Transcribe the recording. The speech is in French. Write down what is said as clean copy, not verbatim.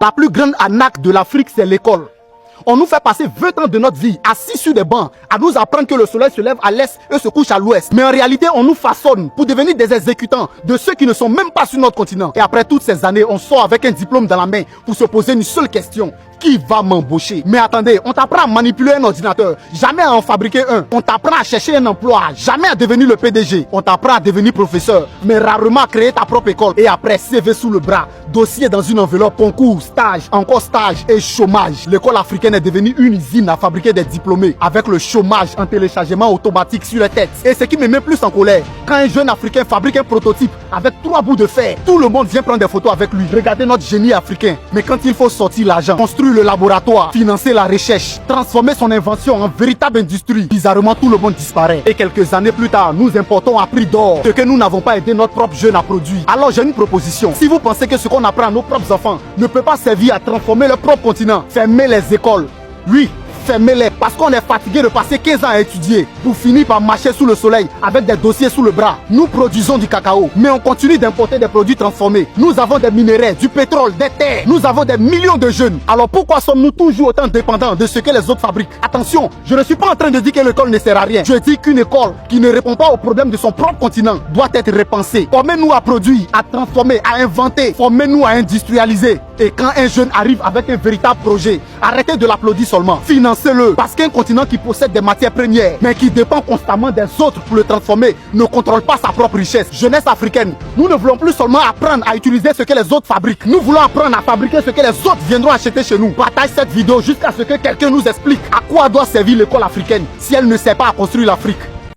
La plus grande arnaque de l'Afrique, c'est l'école. On nous fait passer 20 ans de notre vie assis sur des bancs à nous apprendre que le soleil se lève à l'est et se couche à l'ouest. Mais en réalité, on nous façonne pour devenir des exécutants de ceux qui ne sont même pas sur notre continent. Et après toutes ces années, on sort avec un diplôme dans la main pour se poser une seule question. Qui va m'embaucher? Mais attendez, on t'apprend à manipuler un ordinateur, jamais à en fabriquer un. On t'apprend à chercher un emploi, jamais à devenir le PDG. On t'apprend à devenir professeur, mais rarement à créer ta propre école. Et après, CV sous le bras, dossier dans une enveloppe, concours, stage, encore stage et chômage. L'école africaine est devenue une usine à fabriquer des diplômés avec le chômage en téléchargement automatique sur les têtes. Et ce qui me met plus en colère, quand un jeune africain fabrique un prototype avec 3 bouts de fer, tout le monde vient prendre des photos avec lui. Regardez notre génie africain. Mais quand il faut sortir l'argent, construire le laboratoire, financer la recherche, transformer son invention en véritable industrie, bizarrement tout le monde disparaît. Et quelques années plus tard, nous importons à prix d'or ce que nous n'avons pas aidé notre propre jeune à produire. Alors j'ai une proposition. Si vous pensez que ce qu'on apprend à nos propres enfants ne peut pas servir à transformer leur propre continent, fermez les écoles. Oui, fermez-les parce qu'on est fatigué de passer 15 ans à étudier pour finir par marcher sous le soleil avec des dossiers sous le bras. Nous produisons du cacao, mais on continue d'importer des produits transformés. Nous avons des minéraux, du pétrole, des terres. Nous avons des millions de jeunes. Alors pourquoi sommes-nous toujours autant dépendants de ce que les autres fabriquent? Attention, je ne suis pas en train de dire que l'école ne sert à rien. Je dis qu'une école qui ne répond pas aux problèmes de son propre continent doit être repensée. Formez-nous à produire, à transformer, à inventer. Formez-nous à industrialiser. Et quand un jeune arrive avec un véritable projet, arrêtez de l'applaudir seulement. Financez-le. Parce qu'un continent qui possède des matières premières, mais qui dépend constamment des autres pour le transformer, ne contrôle pas sa propre richesse. Jeunesse africaine, nous ne voulons plus seulement apprendre à utiliser ce que les autres fabriquent. Nous voulons apprendre à fabriquer ce que les autres viendront acheter chez nous. Partage cette vidéo jusqu'à ce que quelqu'un nous explique à quoi doit servir l'école africaine si elle ne sert pas à construire l'Afrique.